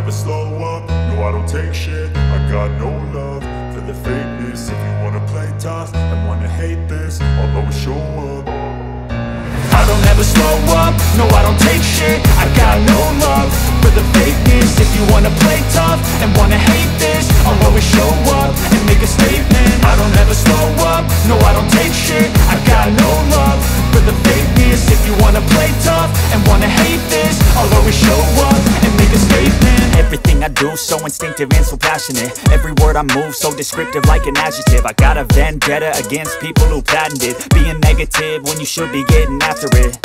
never slow up, no I don't take shit. I got no love for the fakeness. If you wanna play tough and wanna hate this, I'll always show up. I don't ever slow up, no I don't take shit. I got no love for the fakeness. If you wanna play tough and wanna hate this, I'll always show up and make a statement. I don't ever slow up, no I don't take shit. I got no love for the fakeness. If you wanna play tough and wanna hate this, I'll always show up and make a statement. Everything I do so instinctive and so passionate. Every word I move so descriptive like an adjective. I got a vendetta against people who patented being negative when you should be getting after it.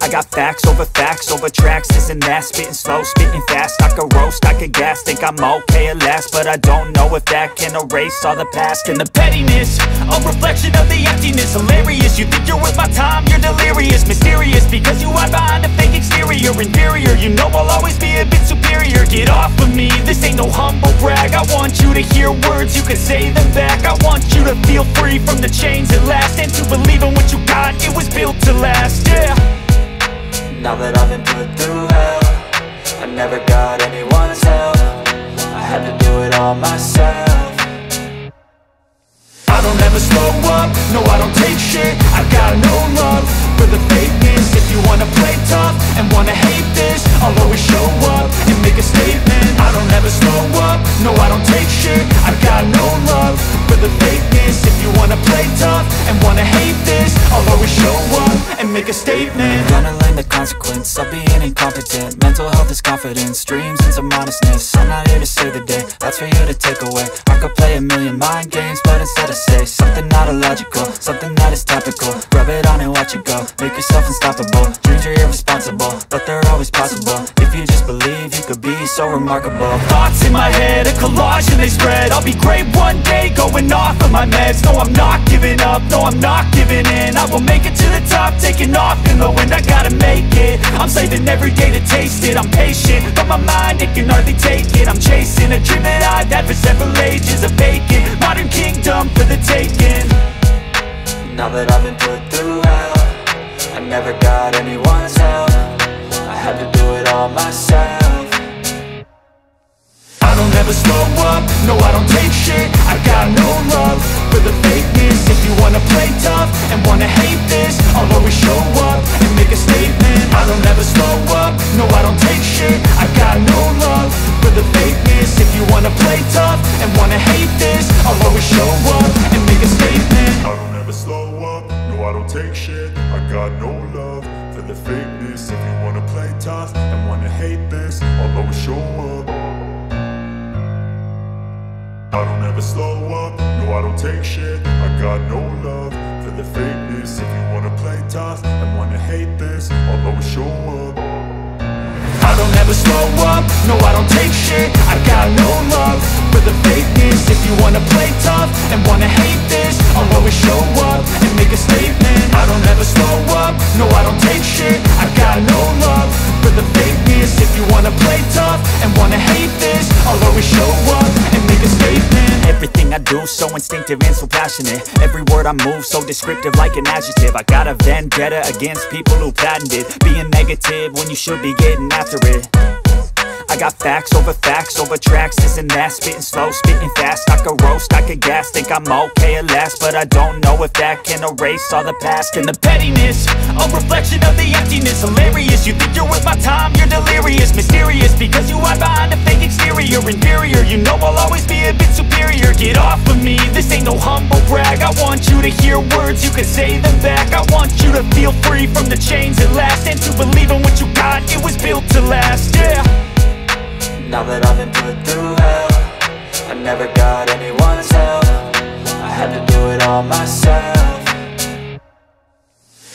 I got facts over tracks, this and that. Spitting slow, spitting fast. I could roast, I could gas. Think I'm okay at last, but I don't know if that can erase all the past. And the pettiness, a reflection of the emptiness. Hilarious, you think you're worth my time, you're delirious. Mysterious, because you hide behind a fake exterior. Inferior, you know I'll always be a bit superior. Get off of me, this ain't no humble brag. I want you to hear words, you can say them back. I want you to feel free from the chains that last, and to believe in what you got, it was built to last, yeah. Now that I've been put through hell, I never got anyone's help. I had to do it all myself. I don't ever slow up, no I don't take shit. I got no love for the fakeness. If you wanna play tough and wanna hate this, I'll always show up and make a statement. I don't ever slow up, no I don't take shit. I got no love for the fakeness. If you wanna play tough and wanna hate this, I'll always show up and make a statement. Gonna learn the consequence of being incompetent. Mental health is confidence, dreams and some honestness. I'm not here to save the day, that's for you to take away. I could play a million mind games, but instead I say something not illogical, something that is topical. Rub it on and watch it go, make yourself unstoppable. Dreams are irresponsible, but they're always possible. If you just believe, you could be so remarkable. Thoughts in my head, a collage and they spread. I'll be great one day, going off of my meds. No, I'm not giving up, no, I'm not giving in. I will make it to the top, taking off in the wind. I gotta make it, I'm saving every day to taste it. I'm patient, but my mind, it can hardly take it. I'm chasing a dream that I've had for several ages. A vacant, modern kingdom for the taking. Now that I've been put through hell, I never got anyone's help. I had to do it all myself. I don't ever slow up, no I don't take shit. I got no love for the fakeness. If you wanna play tough and wanna hate this, I'll always show up and make a statement. I don't ever slow up, no I don't take shit. I got no love for the fakeness. If you wanna play tough and wanna hate this, I'll always show up and make a statement. I don't ever slow up, no I don't take shit. I got no love for the fakeness. If you wanna play tough and wanna hate this, I'll always show up. I don't ever slow up, no I don't take shit. I got no love for the fakeness. If you wanna play tough and wanna hate this, I'll always show up. I don't ever slow up, no I don't take shit. I got no love for the fakeness. If you wanna play tough and wanna hate this, I'll always show up and make a statement. I don't ever slow up, no I don't take shit. I got no love for the fakeness. If you wanna play tough and wanna hate this, I'll always show up and make a statement. Everything I do so instinctive and so passionate. Every word I move so descriptive like an adjective. I got a vendetta against people who patented being negative when you should be getting after it. I got facts over tracks, this and that. Spitting slow, spitting fast. I could roast, I could gas. Think I'm okay at last, but I don't know if that can erase all the past. And the pettiness, a reflection of the emptiness. Hilarious, you think you're worth my time, you're delirious. Mysterious, because you hide behind a fake exterior. Inferior, you know I'll always be a bit superior. Get off of me, this ain't no humble brag. I want you to hear words, you can say them back. I want you to feel free from the chains that last, and to believe in what you got, it was built to last, yeah. Now that I've been put through hell, I never got anyone's help. I had to do it all myself.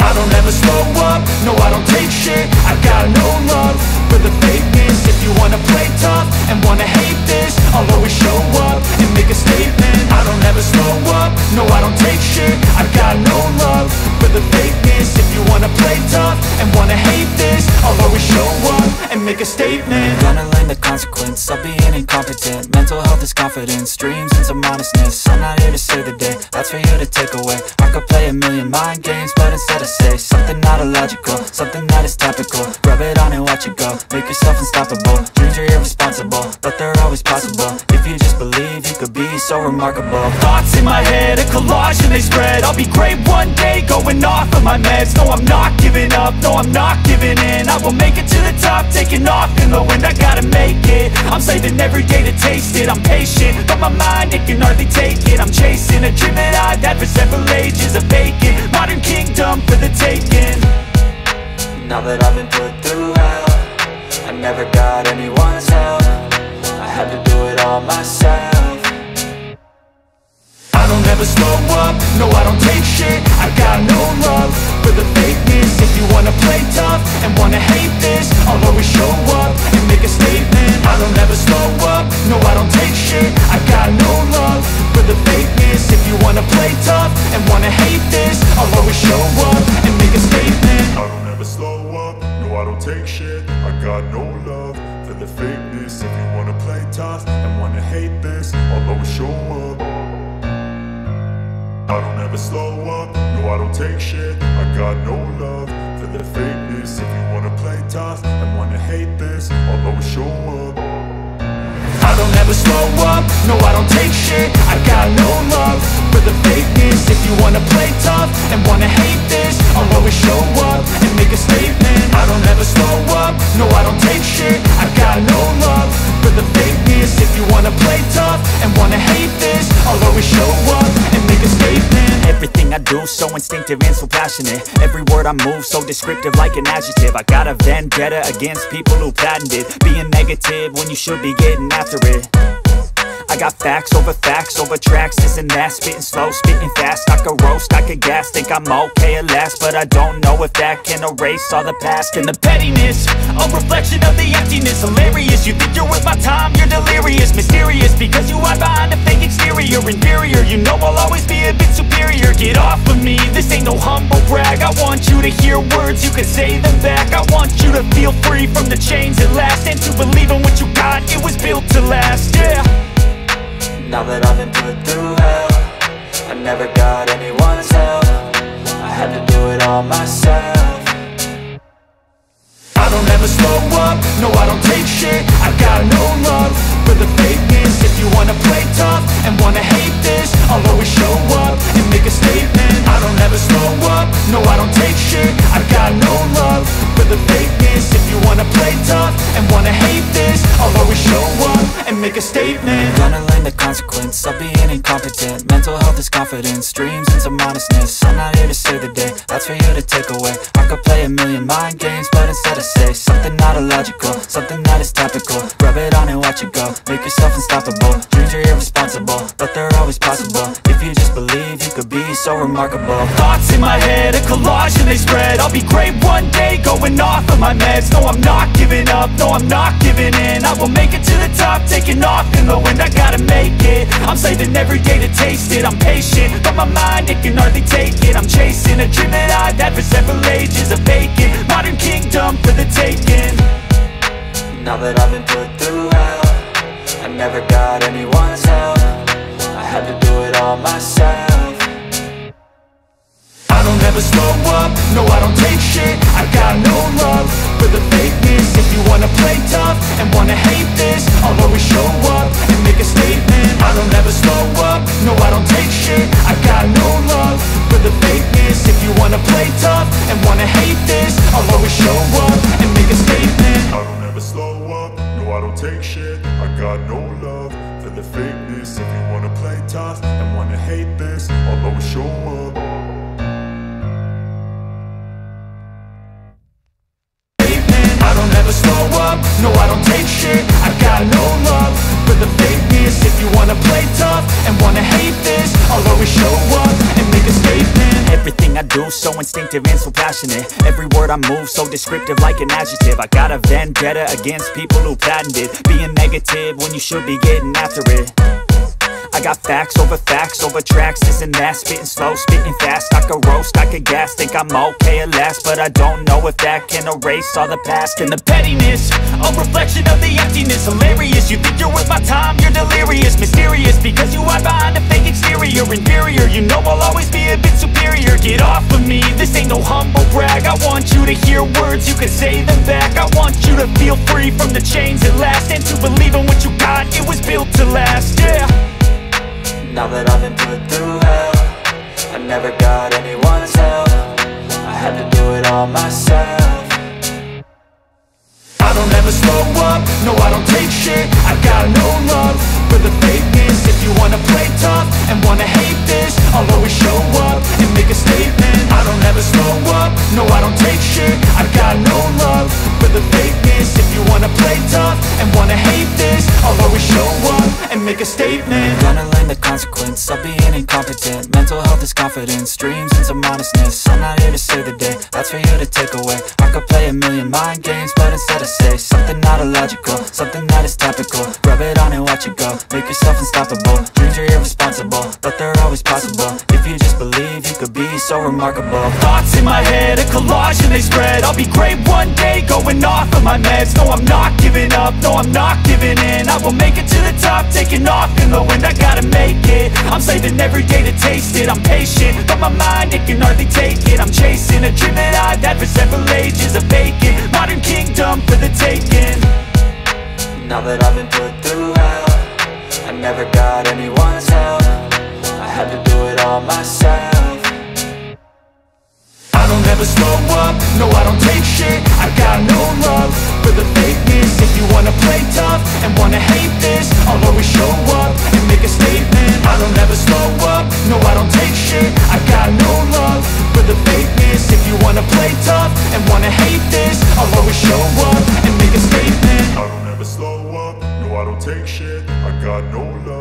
I don't ever slow up, no I don't take shit. I got no love for the fakeness. If you wanna play tough and wanna hate this, I'll always show up and make a statement. I don't ever slow up, no I don't take shit. I got no love for the fakeness. If you wanna play tough and wanna hate this, I'll always show up and make a statement. Gonna learn the consequence of being incompetent. Mental health is confidence, dreams and some honestness. I'm not here to save the day, that's for you to take away. I could play a million mind games, but instead I say something not illogical, something that is topical. Rub it on and watch it go, make yourself unstoppable. Dreams are irresponsible, irresponsible, but they're always possible. If you just believe, you could be so remarkable. Thoughts in my head, a collage and they spread. I'll be great one day, going off of my meds. No, I'm not giving up, no, I'm not giving in. I will make it to the top, taking off in the wind. I gotta make it, I'm saving every day to taste it. I'm patient, but my mind, it can hardly take it. I'm chasing a dream that I've had for several ages. A vacant, modern kingdom for the taking. Now that I've been put through hell, I never got anyone's help. I had to do it all myself. I don't ever slow up, no I don't take shit. I got no love for the fakeness. If you wanna play tough and wanna hate this, I'll always show up and make a statement. I don't ever slow up, no I don't take shit. I got no love for the fakeness. If you wanna play tough and wanna hate this, I'll always show up and make a statement. I don't ever slow up, no I don't take shit. I got no love for the fakeness. If you wanna play tough and wanna hate this, I'll always show up. I don't ever slow up, no I don't take shit. I got no love for the fakeness. If you wanna play tough and wanna hate this, I'll always show up. I don't ever slow up, no I don't take shit. I got no love for the fakeness. If you wanna play tough and wanna hate this, I'll always show up and make a statement. I don't ever slow up, no I don't take shit. I got no love for the fakeness. If you wanna play tough and wanna hate this, I'll always show up and make a statement. Everything I do so instinctive and so passionate. Every word I move so descriptive like an adjective. I got a vendetta against people who patented being negative when you should be getting after it. I got facts over tracks, this and that. Spitting slow, spitting fast, I could roast, I could gas. Think I'm okay at last, but I don't know if that can erase all the past. And the pettiness, a reflection of the emptiness. Hilarious, you think you're worth my time, you're delirious. Mysterious, because you hide behind a fake exterior. Inferior, you know I'll always be a bit superior. Get off of me, this ain't no humble brag. I want you to hear words, you can say them back. I want you to feel free from the chains at last, and to believe in what you got, it was built to last, yeah. Now that I've been put through hell, I never got anyone's help. I had to do it all myself. I don't ever slow up, no I don't take shit. I got no love for the fakeness. If you wanna play tough and wanna hate this, I'll always show up and make a statement. I don't ever slow up, no I don't take shit. I got no love for the fakeness. If you wanna play tough and wanna hate this, I'll always show up and make a statement. Gonna learn the consequence of being incompetent. Mental health is confidence, dreams and some honestness. I'm not here to save the day, that's for you to take away. I could play a million mind games, but instead I say something not illogical, something that is topical. Rub it on and watch it go, make yourself unstoppable. Dreams are irresponsible, but they're always possible. If you just believe, you could be so remarkable. Thoughts in my head, a collage and they spread. I'll be great one day, going off of my meds. No, I'm not giving up, no, I'm not giving in. I will make it to the top, taking off in the wind. I gotta make it, I'm saving every day to taste it. I'm patient, but my mind, it can hardly take it. I'm chasing a dream that I've had for several ages. A vacant, modern kingdom for the taking. Now that I've been put through hell, I never got anyone's help. I had to do it all myself. I don't ever slow up, no I don't take shit. I got no love for the fakeness. If you wanna play tough and wanna hate this, I'll always show up and make a statement. I don't ever slow up, no I don't take shit. I got no love for the fakeness. If you wanna play tough and wanna hate this, I'll always show up and make a statement. I don't ever slow up, no I don't take shit. I got no love for the fakeness. If you wanna play tough and wanna hate this, I'll always show up. I don't ever slow up, no I don't take shit. I got no love for the fakeness. If you wanna play tough and wanna hate this, I'll always show up and make a statement. Everything I do so instinctive and so passionate. Every word I move so descriptive like an adjective. I got a vendetta against people who patented being negative when you should be getting after it. I got facts over tracks, this and that. Spitting slow, spitting fast, I could roast, I could gas. Think I'm okay at last, but I don't know if that can erase all the past. And the pettiness, a reflection of the emptiness. Hilarious, serious. You think you're worth my time, you're delirious. Mysterious, because you hide behind a fake exterior. Inferior, you know I'll always be a bit superior. Get off of me, this ain't no humble brag. I want you to hear words, you can say them back. I want you to feel free from the chains at last, and to believe in what you got, it was built to last, yeah. Now that I've been put through hell, I never got anyone's help. I had to do it all myself. I don't ever slow up, no I don't take shit. I got no love for the fakeness. If you wanna play tough and wanna hate this, I'll always show up and make a statement. I don't ever slow up, no I don't take shit. I got no love for the fakeness. If you wanna play tough and wanna hate this, I'll always show up and make a statement. Gonna learn the consequence of being incompetent. Mental health is confidence, dreams into modestness. I'm not here to save the day, that's for you to take away. I could play a million mind games, but instead I say something not illogical, something that is topical. Rub it on and watch it go, make yourself unstoppable. Dreams are irresponsible, but they're always possible. If you just believe, you could be so remarkable. Thoughts in my head, a collage and they spread. I'll be great one day, going off of my meds. No, I'm not giving up, no, I'm not giving in. I will make it to the top, taking off in the wind. I gotta make it, I'm saving every day to taste it. I'm patient, but my mind, it can hardly take it. I'm chasing a dream that I've had for several ages. A vacant, modern kingdom for the taking. Now that I've been put through hell, I never got anyone's help. I had to do it all myself. I don't ever slow up, no I don't take shit. I got no love for the fakeness. If you wanna play tough and wanna hate this, I'll always show up and make a statement. I don't ever slow up, no I don't take shit. I got no love for the fakeness. If you wanna play tough and wanna hate this, I'll always show up and make a statement. I don't ever slow up, no I don't take shit. I got no love